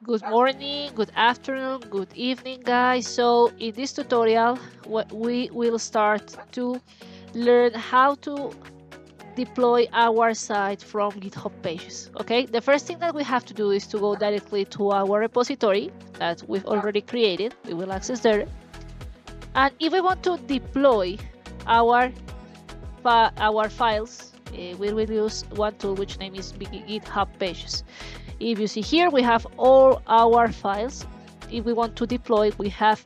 Good morning, good afternoon, good evening, guys. So in this tutorial, we will start to learn how to deploy our site from GitHub Pages. Okay, the first thing that we have to do is to go directly to our repository that we've already created. We will access there. And if we want to deploy our files, we will use one tool which name is GitHub Pages. If you see here, we have all our files. If we want to deploy, we have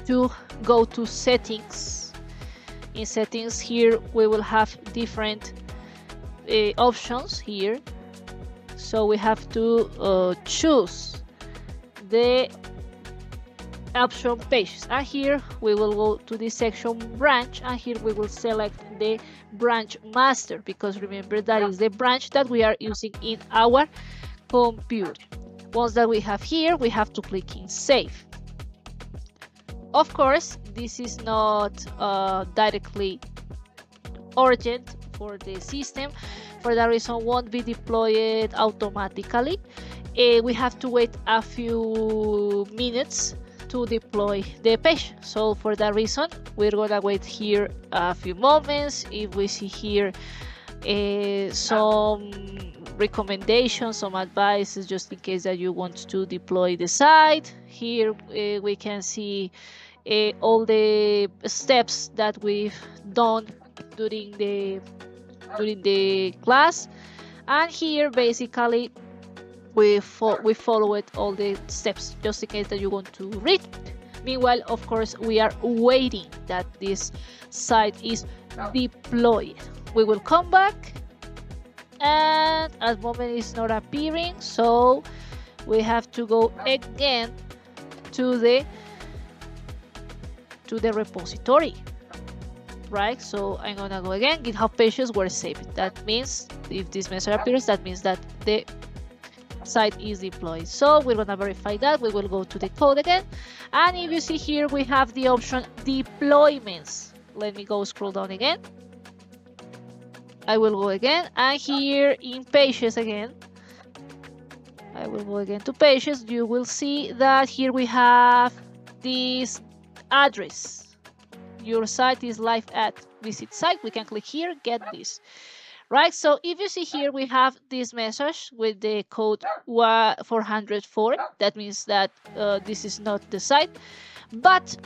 to go to settings. In settings here, we will have different options here. So we have to choose the option pages, and here we will go to this section branch, and here we will select the branch master, because remember that is the branch that we are using in our computer. Once that we have here, we have to click in save. Of course, this is not directly urgent for the system. For that reason, won't be deployed automatically. We have to wait a few minutes to deploy the page. So for that reason, we're gonna wait here a few moments. If we see here some recommendations, some advices, just in case that you want to deploy the site, here we can see all the steps that we've done during the class, and here basically we followed all the steps, just in case that you want to read. Meanwhile, of course, we are waiting that this site is deployed. We will come back, and at the moment it's not appearing, so we have to go again to the repository, right? So I'm gonna go again. GitHub pages were saved. That means if this message appears, that means that the site is deployed. So we're gonna verify that. We will go to the code again, and if you see here, we have the option deployments. Let me go scroll down again. I will go again, and here in pages again, I will go again to pages. You will see that here we have this address. Your site is live at visit site. We can click here, get this. Right, so if you see here, we have this message with the code 404. That means that this is not the site. But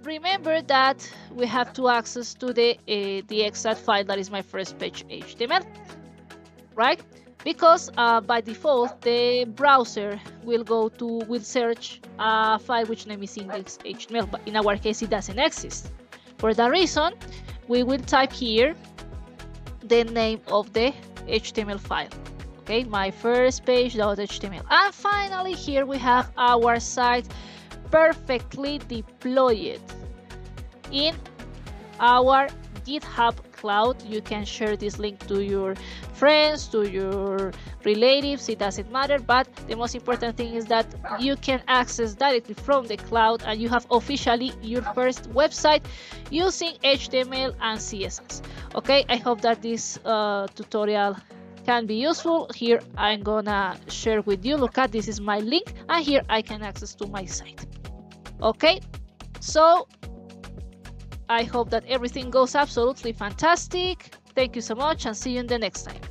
remember that we have to access to the exact file that is my first page HTML, right? Because by default the browser will search a file which name is index.html, but in our case it doesn't exist. For that reason, we will type here the name of the HTML file. Okay, my first page.html, and finally here we have our site perfectly deployed in our GitHub cloud. You can share this link to your friends, to your relatives, it doesn't matter, but the most important thing is that you can access directly from the cloud, and you have officially your first website using HTML and CSS. Okay, I hope that this tutorial can be useful. Here I'm gonna share with you. Look at this is my link, and here I can access to my site. Okay, so I hope that everything goes absolutely fantastic. Thank you so much, and see you in the next time.